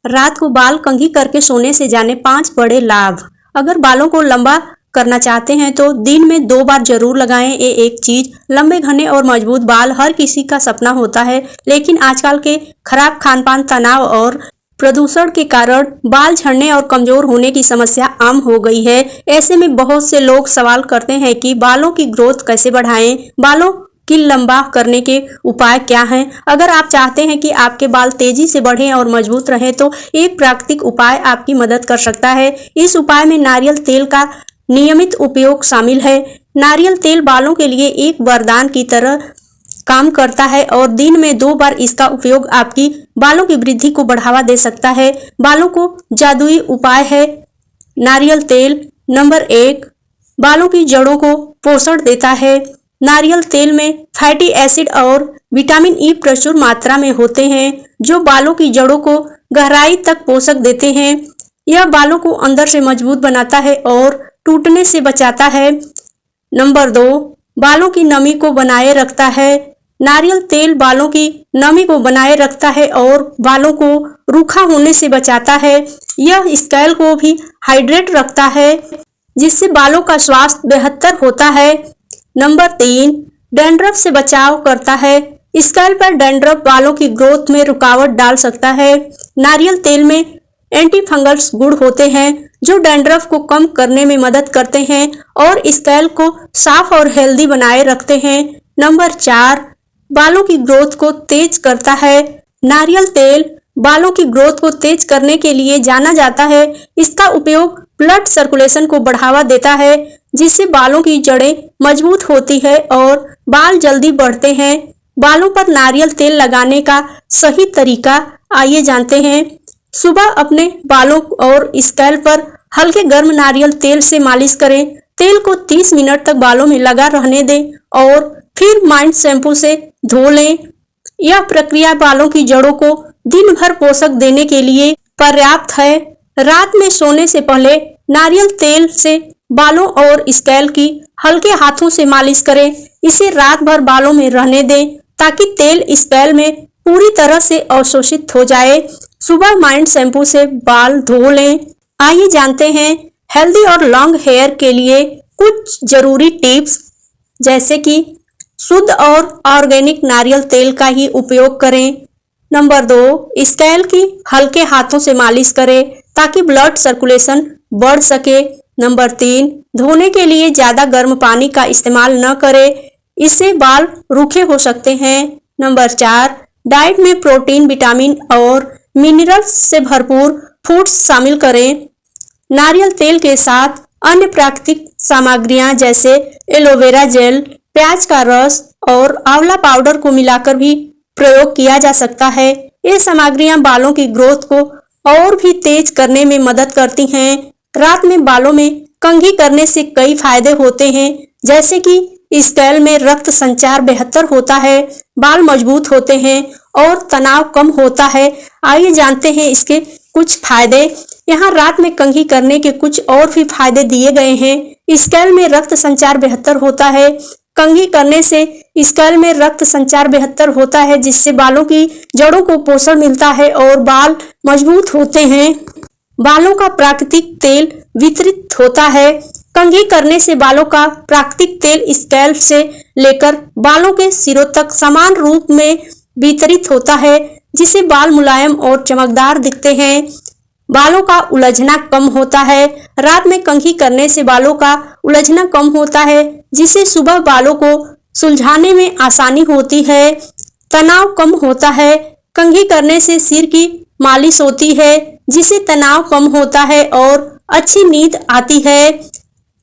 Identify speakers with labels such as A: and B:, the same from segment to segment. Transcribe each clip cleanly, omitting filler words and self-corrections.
A: रात को बाल कंघी करके सोने से जाने 5 बड़े लाभ। अगर बालों को लंबा करना चाहते हैं तो दिन में 2 बार जरूर लगाएं ये एक चीज। लंबे घने और मजबूत बाल हर किसी का सपना होता है, लेकिन आजकल के खराब खान-पान, तनाव और प्रदूषण के कारण बाल झड़ने और कमजोर होने की समस्या आम हो गई है। ऐसे में बहुत से लोग सवाल करते हैं कि बालों की ग्रोथ कैसे बढ़ाएं, बालों की लंबा करने के उपाय क्या हैं। अगर आप चाहते हैं कि आपके बाल तेजी से बढ़ें और मजबूत रहें तो एक प्राकृतिक उपाय आपकी मदद कर सकता है। इस उपाय में नारियल तेल का नियमित उपयोग शामिल है। नारियल तेल बालों के लिए एक वरदान की तरह काम करता है और दिन में 2 बार इसका उपयोग आपकी बालों की वृद्धि को बढ़ावा दे सकता है। बालों को जादुई उपाय है नारियल तेल। नंबर 1, बालों की जड़ों को पोषण देता है। नारियल तेल में फैटी एसिड और विटामिन ई प्रचुर मात्रा में होते हैं जो बालों की जड़ों को गहराई तक पोषक देते हैं। यह बालों को अंदर से मजबूत बनाता है और टूटने से बचाता है। नंबर 2, बालों की नमी को बनाए रखता है। नारियल तेल बालों की नमी को बनाए रखता है और बालों को रूखा होने से बचाता है। यह स्कैल्प को भी हाइड्रेट रखता है जिससे बालों का स्वास्थ्य बेहतर होता है। नंबर 3, डैंड्रफ से बचाव करता है। स्कैल्प पर डैंड्रफ बालों की ग्रोथ में रुकावट डाल सकता है। नारियल तेल में एंटी फंगल्स गुण होते हैं जो डैंड्रफ को कम करने में मदद करते हैं और स्कैल्प को साफ और हेल्दी बनाए रखते हैं। नंबर 4, बालों की ग्रोथ को तेज करता है। नारियल तेल बालों की ग्रोथ को तेज करने के लिए जाना जाता है। इसका उपयोग ब्लड सर्कुलेशन को बढ़ावा देता है जिससे बालों की जड़ें मजबूत होती है और बाल जल्दी बढ़ते हैं। बालों पर नारियल तेल लगाने का सही तरीका आइए जानते हैं। सुबह अपने बालों और स्कैल्प पर हल्के गर्म नारियल तेल से मालिश करें। तेल को 30 मिनट तक बालों में लगा रहने दें और फिर माइल्ड शैम्पू से धो लें। यह प्रक्रिया बालों की जड़ों को दिन भर पोषक देने के लिए पर्याप्त है। रात में सोने से पहले नारियल तेल से बालों और स्कैल्प की हल्के हाथों से मालिश करें। इसे रात भर बालों में रहने दें ताकि तेल स्कैल्प में पूरी तरह से अवशोषित हो जाए। सुबह माइल्ड शैम्पू से बाल धो लें। आइए जानते हैं हेल्दी और लॉन्ग हेयर के लिए कुछ जरूरी टिप्स, जैसे कि शुद्ध और ऑर्गेनिक नारियल तेल का ही उपयोग करें। नंबर 2, स्कैल्प की हल्के हाथों से मालिश करें ताकि ब्लड सर्कुलेशन बढ़ सके। नंबर 3, धोने के लिए ज्यादा गर्म पानी का इस्तेमाल न करें, इससे बाल रूखे हो सकते हैं। नंबर 4, डाइट में प्रोटीन, विटामिन और मिनरल्स से भरपूर फूड्स शामिल करें। नारियल तेल के साथ अन्य प्राकृतिक सामग्रियां जैसे एलोवेरा जेल, प्याज का रस और आंवला पाउडर को मिलाकर भी प्रयोग किया जा सकता है। ये सामग्रियां बालों की ग्रोथ को और भी तेज करने में मदद करती हैं। रात में बालों में कंघी करने से कई फायदे होते हैं, जैसे कि स्कैल्प में रक्त संचार बेहतर होता है, बाल मजबूत होते हैं और तनाव कम होता है। आइए जानते हैं इसके कुछ फायदे। यहाँ रात में कंघी करने के कुछ और भी फायदे दिए गए हैं। स्कैल्प में रक्त संचार बेहतर होता है। कंघी करने से स्कैल्प में रक्त संचार बेहतर होता है जिससे बालों की जड़ों को पोषण मिलता है और बाल मजबूत होते हैं। बालों का प्राकृतिक तेल वितरित होता है। कंघी करने से बालों का प्राकृतिक तेल स्कैल्प से लेकर बालों के सिरों तक समान रूप में वितरित होता है जिससे बाल मुलायम और चमकदार दिखते हैं। बालों का उलझना कम होता है। रात में कंघी करने से बालों का उलझना कम होता है जिससे सुबह बालों को सुलझाने में आसानी होती है। तनाव कम होता है। कंघी करने से सिर की मालिश होती है जिससे तनाव कम होता है और अच्छी नींद आती है।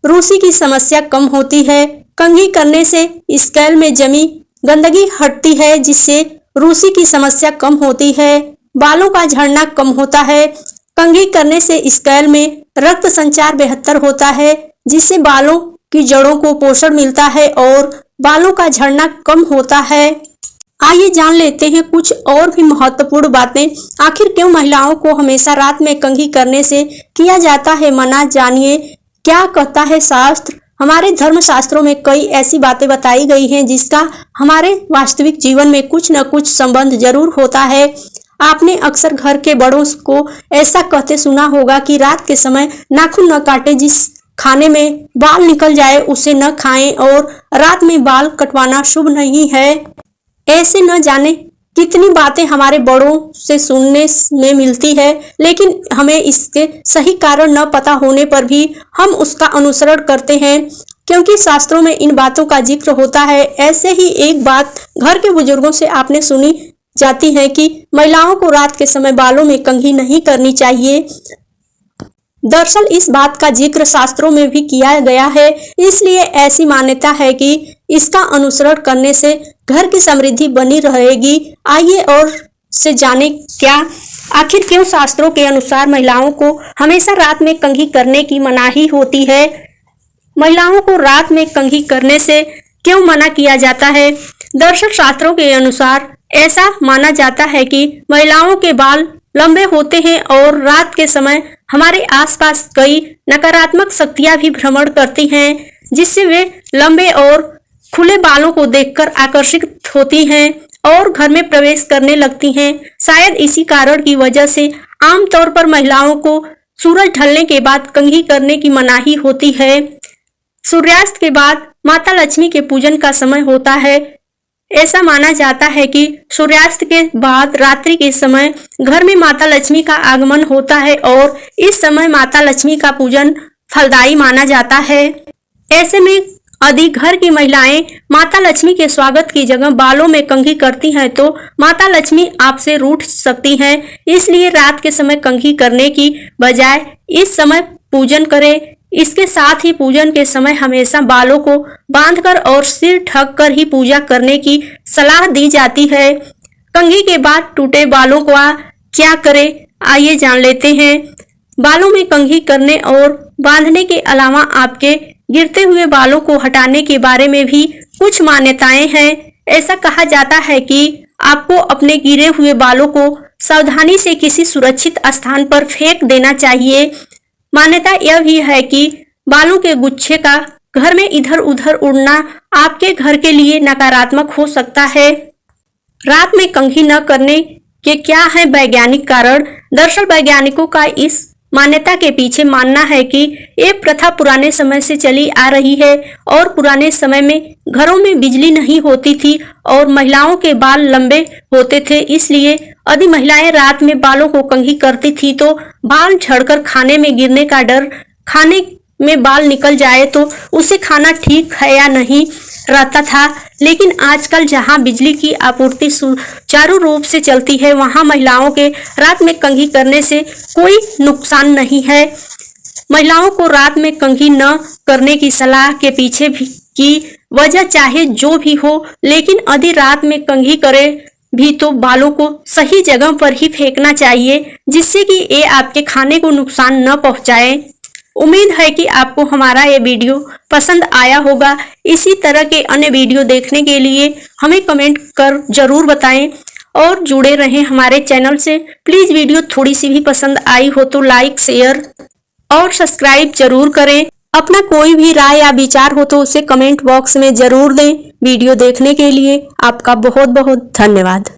A: रूसी की समस्या कम होती है। कंघी करने से स्कैल्प में जमी गंदगी हटती है जिससे रूसी की समस्या कम होती है। बालों का झड़ना कम होता है। कंघी करने से स्कैल्प में रक्त संचार बेहतर होता है जिससे बालों की जड़ों को पोषण मिलता है और बालों का झड़ना कम होता है। आइए जान लेते हैं कुछ और भी महत्वपूर्ण बातें। आखिर क्यों महिलाओं को हमेशा रात में कंघी करने से किया जाता है मना, जानिए क्या कहता है शास्त्र। हमारे धर्म शास्त्रों में कई ऐसी बातें बताई गई हैं जिसका हमारे वास्तविक जीवन में कुछ न कुछ संबंध जरूर होता है। आपने अक्सर घर के बड़ों को ऐसा कहते सुना होगा कि रात के समय नाखून न काटे, जिस खाने में बाल निकल जाए उसे न खाएं और रात में बाल कटवाना शुभ नहीं है। ऐसे न जाने कितनी बातें हमारे बड़ों से सुनने में मिलती है, लेकिन हमें इसके सही कारण न पता होने पर भी हम उसका अनुसरण करते हैं, क्योंकि शास्त्रों में इन बातों का जिक्र होता है। ऐसे ही एक बात घर के बुजुर्गों से आपने सुनी जाती है कि महिलाओं को रात के समय बालों में कंघी नहीं करनी चाहिए। दरअसल इस बात का जिक्र शास्त्रों में भी किया गया है, इसलिए ऐसी मान्यता है कि इसका अनुसरण करने से घर की समृद्धि बनी रहेगी। आइए और से जाने क्या आखिर क्यों शास्त्रों के अनुसार महिलाओं को हमेशा रात में कंघी करने की मनाही होती है। महिलाओं को रात में कंघी करने से क्यों मना किया जाता है? दरअसल शास्त्रों के अनुसार ऐसा माना जाता है कि महिलाओं के बाल लंबे होते हैं और रात के समय हमारे आसपास कई नकारात्मक शक्तियां भी भ्रमण करती हैं, जिससे वे लंबे और खुले बालों को देखकर आकर्षित होती हैं और घर में प्रवेश करने लगती हैं। शायद इसी कारण की वजह से आमतौर पर महिलाओं को सूरज ढलने के बाद कंघी करने की मनाही होती है। सूर्यास्त के बाद माता लक्ष्मी के पूजन का समय होता है। ऐसा माना जाता है कि सूर्यास्त के बाद रात्रि के समय घर में माता लक्ष्मी का आगमन होता है और इस समय माता लक्ष्मी का पूजन फलदायी माना जाता है। ऐसे में यदि घर की महिलाएं माता लक्ष्मी के स्वागत की जगह बालों में कंघी करती हैं तो माता लक्ष्मी आपसे रूठ सकती हैं। इसलिए रात के समय कंघी करने की बजाय इस समय पूजन करें। इसके साथ ही पूजन के समय हमेशा बालों को बांधकर और सिर ढक कर ही पूजा करने की सलाह दी जाती है। कंघी के बाद टूटे बालों को क्या करें, आइए जान लेते हैं। बालों में कंघी करने और बांधने के अलावा आपके गिरते हुए बालों को हटाने के बारे में भी कुछ मान्यताएं हैं। ऐसा कहा जाता है कि आपको अपने गिरे हुए बालों को सावधानी से किसी सुरक्षित स्थान पर फेंक देना चाहिए। मान्यता यह भी है कि बालों के गुच्छे का घर में इधर उधर उड़ना आपके घर के लिए नकारात्मक हो सकता है। रात में कंघी न करने के क्या है वैज्ञानिक कारण? दरअसल वैज्ञानिकों का इस मान्यता के पीछे मानना है कि ये प्रथा पुराने समय से चली आ रही है और पुराने समय में घरों में बिजली नहीं होती थी और महिलाओं के बाल लंबे होते थे। इसलिए यदि महिलाएं रात में बालों को कंघी करती थी तो बाल झड़कर खाने में गिरने का डर, खाने में बाल निकल जाए तो उसे खाना ठीक है या नहीं रहता था। लेकिन आजकल जहां बिजली की आपूर्ति सुचारू रूप से चलती है, वहां महिलाओं के रात में कंघी करने से कोई नुकसान नहीं है। महिलाओं को रात में कंघी न करने की सलाह के पीछे भी की वजह चाहे जो भी हो, लेकिन यदि रात में कंघी करे भी तो बालों को सही जगह पर ही फेंकना चाहिए, जिससे कि ये आपके खाने को नुकसान न पहुंचाए। उम्मीद है कि आपको हमारा ये वीडियो पसंद आया होगा। इसी तरह के अन्य वीडियो देखने के लिए हमें कमेंट कर जरूर बताएं और जुड़े रहें हमारे चैनल से। प्लीज वीडियो थोड़ी सी भी पसंद आई हो तो लाइक, शेयर और सब्सक्राइब जरूर करें। अपना कोई भी राय या विचार हो तो उसे कमेंट बॉक्स में जरूर दें। वीडियो देखने के लिए आपका बहुत बहुत धन्यवाद।